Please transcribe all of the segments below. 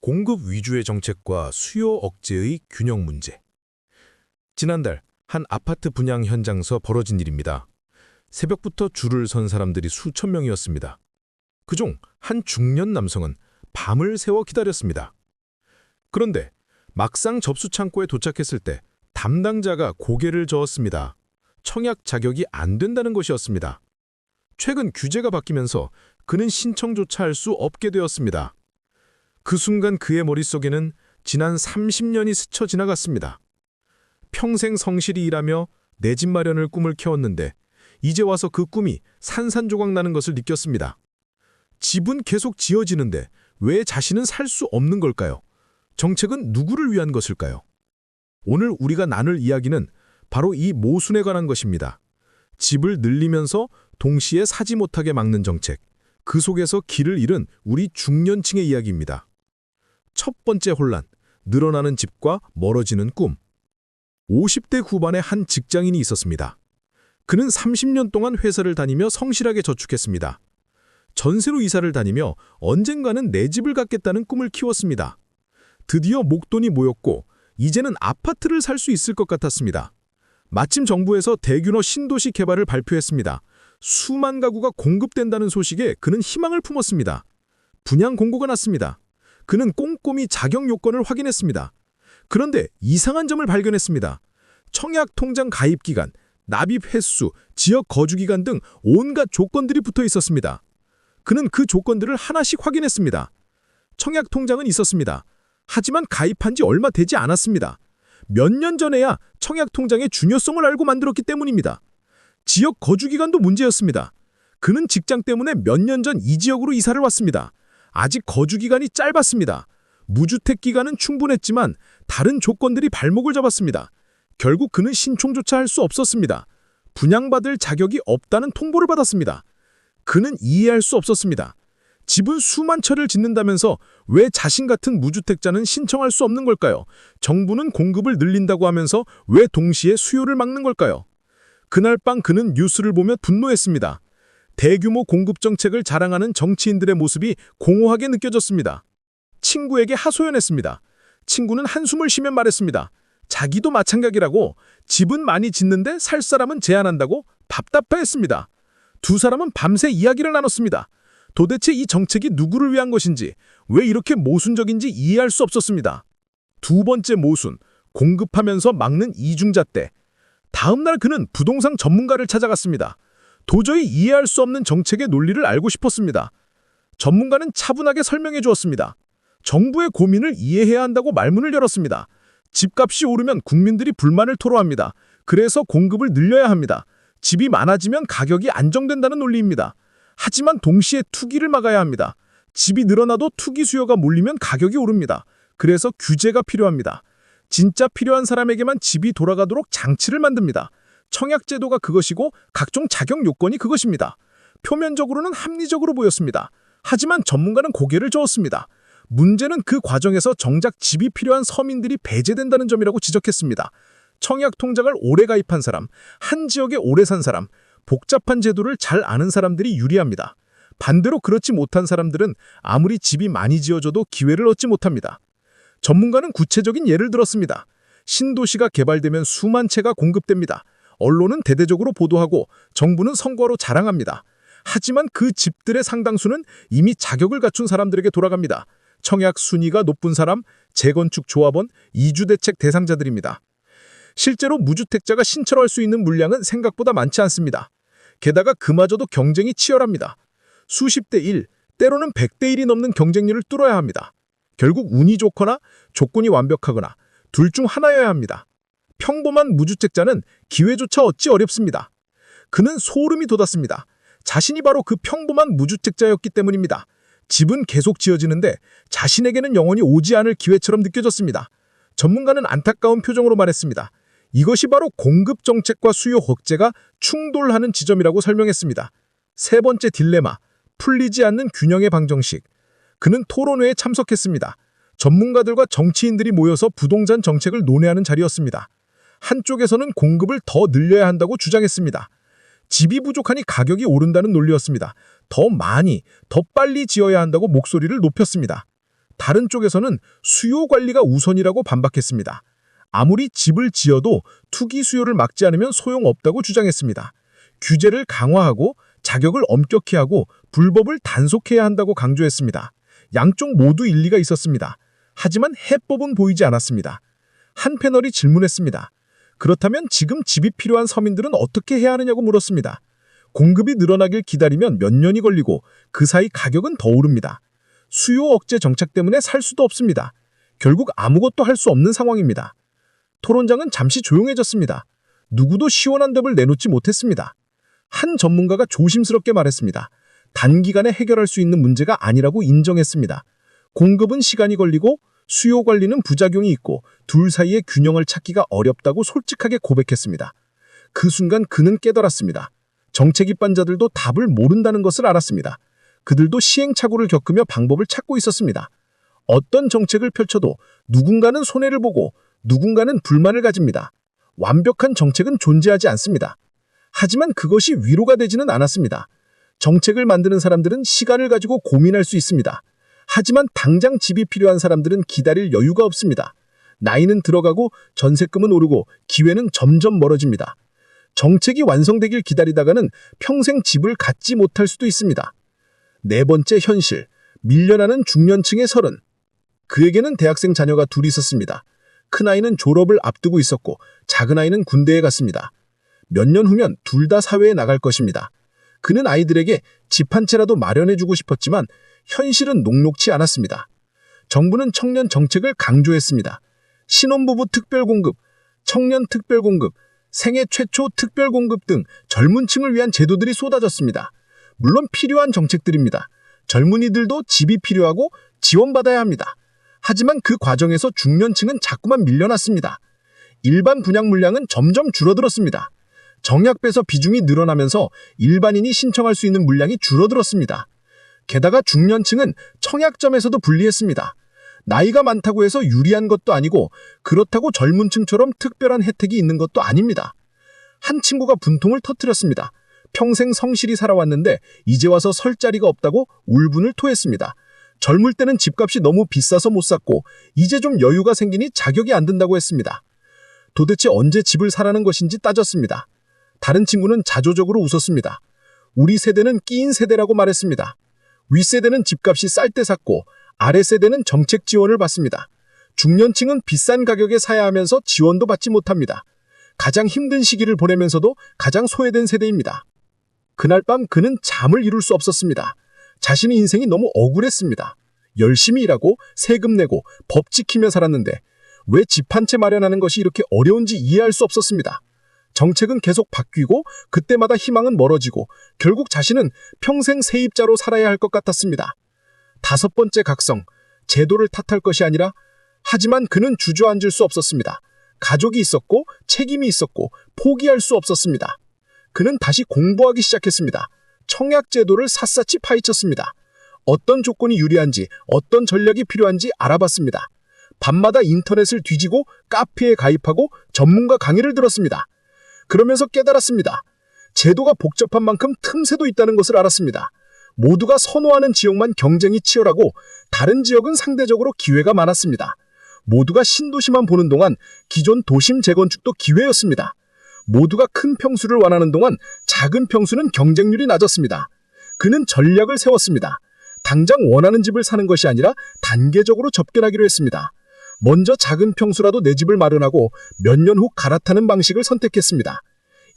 공급 위주의 정책과 수요 억제의 균형 문제. 지난달 한 아파트 분양 현장에서 벌어진 일입니다. 새벽부터 줄을 선 사람들이 수천 명이었습니다. 그중 한 중년 남성은 밤을 새워 기다렸습니다. 그런데 막상 접수 창고에 도착했을 때 담당자가 고개를 저었습니다. 청약 자격이 안 된다는 것이었습니다. 최근 규제가 바뀌면서 그는 신청조차 할 수 없게 되었습니다. 그 순간 그의 머릿속에는 지난 30년이 스쳐 지나갔습니다. 평생 성실히 일하며 내 집 마련을 꿈을 키웠는데 이제 와서 그 꿈이 산산조각 나는 것을 느꼈습니다. 집은 계속 지어지는데 왜 자신은 살 수 없는 걸까요? 정책은 누구를 위한 것일까요? 오늘 우리가 나눌 이야기는 바로 이 모순에 관한 것입니다. 집을 늘리면서 동시에 사지 못하게 막는 정책, 그 속에서 길을 잃은 우리 중년층의 이야기입니다. 첫 번째 혼란, 늘어나는 집과 멀어지는 꿈. 50대 후반의 한 직장인이 있었습니다. 그는 30년 동안 회사를 다니며 성실하게 저축했습니다. 전세로 이사를 다니며 언젠가는 내 집을 갖겠다는 꿈을 키웠습니다. 드디어 목돈이 모였고 이제는 아파트를 살 수 있을 것 같았습니다. 마침 정부에서 대규모 신도시 개발을 발표했습니다. 수만 가구가 공급된다는 소식에 그는 희망을 품었습니다. 분양 공고가 났습니다. 그는 꼼꼼히 자격 요건을 확인했습니다. 그런데 이상한 점을 발견했습니다. 청약 통장 가입 기간, 납입 횟수, 지역 거주 기간 등 온갖 조건들이 붙어 있었습니다. 그는 그 조건들을 하나씩 확인했습니다. 청약 통장은 있었습니다. 하지만 가입한 지 얼마 되지 않았습니다. 몇 년 전에야 청약 통장의 중요성을 알고 만들었기 때문입니다. 지역 거주 기간도 문제였습니다. 그는 직장 때문에 몇 년 전 이 지역으로 이사를 왔습니다. 아직 거주 기간이 짧았습니다. 무주택 기간은 충분했지만 다른 조건들이 발목을 잡았습니다. 결국 그는 신청조차 할 수 없었습니다. 분양받을 자격이 없다는 통보를 받았습니다. 그는 이해할 수 없었습니다. 집은 수만 채를 짓는다면서 왜 자신 같은 무주택자는 신청할 수 없는 걸까요? 정부는 공급을 늘린다고 하면서 왜 동시에 수요를 막는 걸까요? 그날 밤 그는 뉴스를 보며 분노했습니다. 대규모 공급 정책을 자랑하는 정치인들의 모습이 공허하게 느껴졌습니다. 친구에게 하소연했습니다. 친구는 한숨을 쉬며 말했습니다. 자기도 마찬가지라고, 집은 많이 짓는데 살 사람은 제한한다고 답답해했습니다. 두 사람은 밤새 이야기를 나눴습니다. 도대체 이 정책이 누구를 위한 것인지, 왜 이렇게 모순적인지 이해할 수 없었습니다. 두 번째 모순, 공급하면서 막는 이중잣대. 다음 날 그는 부동산 전문가를 찾아갔습니다. 도저히 이해할 수 없는 정책의 논리를 알고 싶었습니다. 전문가는 차분하게 설명해 주었습니다. 정부의 고민을 이해해야 한다고 말문을 열었습니다. 집값이 오르면 국민들이 불만을 토로합니다. 그래서 공급을 늘려야 합니다. 집이 많아지면 가격이 안정된다는 논리입니다. 하지만 동시에 투기를 막아야 합니다. 집이 늘어나도 투기 수요가 몰리면 가격이 오릅니다. 그래서 규제가 필요합니다. 진짜 필요한 사람에게만 집이 돌아가도록 장치를 만듭니다. 청약제도가 그것이고 각종 자격 요건이 그것입니다. 표면적으로는 합리적으로 보였습니다. 하지만 전문가는 고개를 저었습니다. 문제는 그 과정에서 정작 집이 필요한 서민들이 배제된다는 점이라고 지적했습니다. 청약 통장을 오래 가입한 사람, 한 지역에 오래 산 사람, 복잡한 제도를 잘 아는 사람들이 유리합니다. 반대로 그렇지 못한 사람들은 아무리 집이 많이 지어져도 기회를 얻지 못합니다. 전문가는 구체적인 예를 들었습니다. 신도시가 개발되면 수만 채가 공급됩니다. 언론은 대대적으로 보도하고 정부는 성과로 자랑합니다. 하지만 그 집들의 상당수는 이미 자격을 갖춘 사람들에게 돌아갑니다. 청약 순위가 높은 사람, 재건축 조합원, 이주대책 대상자들입니다. 실제로 무주택자가 신청할 수 있는 물량은 생각보다 많지 않습니다. 게다가 그마저도 경쟁이 치열합니다. 수십 대 1, 때로는 100대 1이 넘는 경쟁률을 뚫어야 합니다. 결국 운이 좋거나 조건이 완벽하거나 둘 중 하나여야 합니다. 평범한 무주택자는 기회조차 얻기 어렵습니다. 그는 소름이 돋았습니다. 자신이 바로 그 평범한 무주택자였기 때문입니다. 집은 계속 지어지는데 자신에게는 영원히 오지 않을 기회처럼 느껴졌습니다. 전문가는 안타까운 표정으로 말했습니다. 이것이 바로 공급 정책과 수요 억제가 충돌하는 지점이라고 설명했습니다. 세 번째 딜레마, 풀리지 않는 균형의 방정식. 그는 토론회에 참석했습니다. 전문가들과 정치인들이 모여서 부동산 정책을 논의하는 자리였습니다. 한쪽에서는 공급을 더 늘려야 한다고 주장했습니다. 집이 부족하니 가격이 오른다는 논리였습니다. 더 많이, 더 빨리 지어야 한다고 목소리를 높였습니다. 다른 쪽에서는 수요 관리가 우선이라고 반박했습니다. 아무리 집을 지어도 투기 수요를 막지 않으면 소용없다고 주장했습니다. 규제를 강화하고 자격을 엄격히 하고 불법을 단속해야 한다고 강조했습니다. 양쪽 모두 일리가 있었습니다. 하지만 해법은 보이지 않았습니다. 한 패널이 질문했습니다. 그렇다면 지금 집이 필요한 서민들은 어떻게 해야 하느냐고 물었습니다. 공급이 늘어나길 기다리면 몇 년이 걸리고 그 사이 가격은 더 오릅니다. 수요 억제 정책 때문에 살 수도 없습니다. 결국 아무것도 할 수 없는 상황입니다. 토론장은 잠시 조용해졌습니다. 누구도 시원한 답을 내놓지 못했습니다. 한 전문가가 조심스럽게 말했습니다. 단기간에 해결할 수 있는 문제가 아니라고 인정했습니다. 공급은 시간이 걸리고 수요 관리는 부작용이 있고 둘 사이의 균형을 찾기가 어렵다고 솔직하게 고백했습니다. 그 순간 그는 깨달았습니다. 정책 입반자들도 답을 모른다는 것을 알았습니다. 그들도 시행착오를 겪으며 방법을 찾고 있었습니다. 어떤 정책을 펼쳐도 누군가는 손해를 보고 누군가는 불만을 가집니다. 완벽한 정책은 존재하지 않습니다. 하지만 그것이 위로가 되지는 않았습니다. 정책을 만드는 사람들은 시간을 가지고 고민할 수 있습니다. 하지만 당장 집이 필요한 사람들은 기다릴 여유가 없습니다. 나이는 들어가고 전세금은 오르고 기회는 점점 멀어집니다. 정책이 완성되길 기다리다가는 평생 집을 갖지 못할 수도 있습니다. 네 번째 현실, 밀려나는 중년층의 서른. 그에게는 대학생 자녀가 둘이 있었습니다. 큰아이는 졸업을 앞두고 있었고 작은아이는 군대에 갔습니다. 몇 년 후면 둘 다 사회에 나갈 것입니다. 그는 아이들에게 집 한 채라도 마련해주고 싶었지만 현실은 녹록치 않았습니다. 정부는 청년 정책을 강조했습니다. 신혼부부 특별공급, 청년 특별공급, 생애 최초 특별공급 등 젊은 층을 위한 제도들이 쏟아졌습니다. 물론 필요한 정책들입니다. 젊은이들도 집이 필요하고 지원받아야 합니다. 하지만 그 과정에서 중년층은 자꾸만 밀려났습니다. 일반 분양 물량은 점점 줄어들었습니다. 정약배서 비중이 늘어나면서 일반인이 신청할 수 있는 물량이 줄어들었습니다. 게다가 중년층은 청약점에서도 불리했습니다. 나이가 많다고 해서 유리한 것도 아니고 그렇다고 젊은 층처럼 특별한 혜택이 있는 것도 아닙니다. 한 친구가 분통을 터뜨렸습니다. 평생 성실히 살아왔는데 이제 와서 설 자리가 없다고 울분을 토했습니다. 젊을 때는 집값이 너무 비싸서 못 샀고 이제 좀 여유가 생기니 자격이 안 된다고 했습니다. 도대체 언제 집을 사라는 것인지 따졌습니다. 다른 친구는 자조적으로 웃었습니다. 우리 세대는 끼인 세대라고 말했습니다. 윗세대는 집값이 쌀 때 샀고 아랫세대는 정책 지원을 받습니다. 중년층은 비싼 가격에 사야 하면서 지원도 받지 못합니다. 가장 힘든 시기를 보내면서도 가장 소외된 세대입니다. 그날 밤 그는 잠을 이룰 수 없었습니다. 자신의 인생이 너무 억울했습니다. 열심히 일하고 세금 내고 법 지키며 살았는데 왜 집 한 채 마련하는 것이 이렇게 어려운지 이해할 수 없었습니다. 정책은 계속 바뀌고 그때마다 희망은 멀어지고 결국 자신은 평생 세입자로 살아야 할 것 같았습니다. 다섯 번째 각성, 제도를 탓할 것이 아니라 하지만 그는 주저앉을 수 없었습니다. 가족이 있었고 책임이 있었고 포기할 수 없었습니다. 그는 다시 공부하기 시작했습니다. 청약제도를 샅샅이 파헤쳤습니다. 어떤 조건이 유리한지 어떤 전략이 필요한지 알아봤습니다. 밤마다 인터넷을 뒤지고 카페에 가입하고 전문가 강의를 들었습니다. 그러면서 깨달았습니다. 제도가 복잡한 만큼 틈새도 있다는 것을 알았습니다. 모두가 선호하는 지역만 경쟁이 치열하고 다른 지역은 상대적으로 기회가 많았습니다. 모두가 신도시만 보는 동안 기존 도심 재건축도 기회였습니다. 모두가 큰 평수를 원하는 동안 작은 평수는 경쟁률이 낮았습니다. 그는 전략을 세웠습니다. 당장 원하는 집을 사는 것이 아니라 단계적으로 접근하기로 했습니다. 먼저 작은 평수라도 내 집을 마련하고 몇 년 후 갈아타는 방식을 선택했습니다.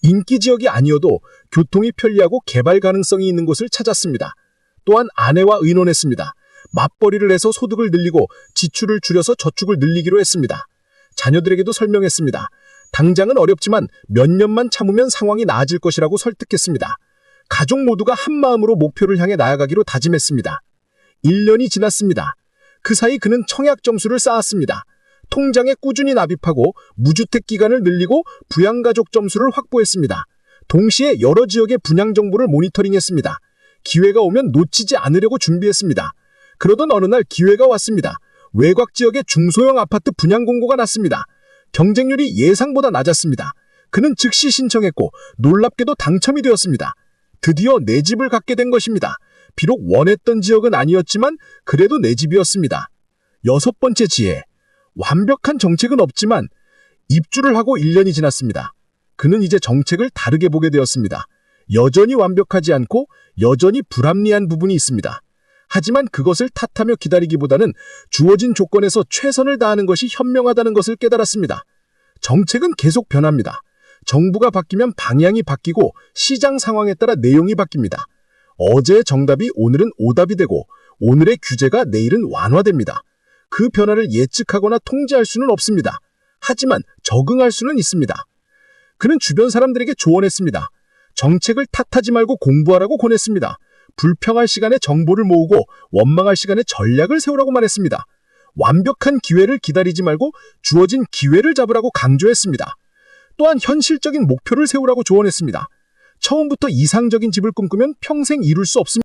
인기 지역이 아니어도 교통이 편리하고 개발 가능성이 있는 곳을 찾았습니다. 또한 아내와 의논했습니다. 맞벌이를 해서 소득을 늘리고 지출을 줄여서 저축을 늘리기로 했습니다. 자녀들에게도 설명했습니다. 당장은 어렵지만 몇 년만 참으면 상황이 나아질 것이라고 설득했습니다. 가족 모두가 한마음으로 목표를 향해 나아가기로 다짐했습니다. 1년이 지났습니다. 그 사이 그는 청약 점수를 쌓았습니다. 통장에 꾸준히 납입하고 무주택 기간을 늘리고 부양가족 점수를 확보했습니다. 동시에 여러 지역의 분양 정보를 모니터링했습니다. 기회가 오면 놓치지 않으려고 준비했습니다. 그러던 어느 날 기회가 왔습니다. 외곽 지역의 중소형 아파트 분양 공고가 났습니다. 경쟁률이 예상보다 낮았습니다. 그는 즉시 신청했고 놀랍게도 당첨이 되었습니다. 드디어 내 집을 갖게 된 것입니다. 비록 원했던 지역은 아니었지만 그래도 내 집이었습니다. 6번째 지혜. 완벽한 정책은 없지만 입주를 하고 1년이 지났습니다. 그는 이제 정책을 다르게 보게 되었습니다. 여전히 완벽하지 않고 여전히 불합리한 부분이 있습니다. 하지만 그것을 탓하며 기다리기보다는 주어진 조건에서 최선을 다하는 것이 현명하다는 것을 깨달았습니다. 정책은 계속 변합니다. 정부가 바뀌면 방향이 바뀌고 시장 상황에 따라 내용이 바뀝니다. 어제의 정답이 오늘은 오답이 되고 오늘의 규제가 내일은 완화됩니다. 그 변화를 예측하거나 통제할 수는 없습니다. 하지만 적응할 수는 있습니다. 그는 주변 사람들에게 조언했습니다. 정책을 탓하지 말고 공부하라고 권했습니다. 불평할 시간에 정보를 모으고 원망할 시간에 전략을 세우라고 말했습니다. 완벽한 기회를 기다리지 말고 주어진 기회를 잡으라고 강조했습니다. 또한 현실적인 목표를 세우라고 조언했습니다. 처음부터 이상적인 집을 꿈꾸면 평생 이룰 수 없습니다.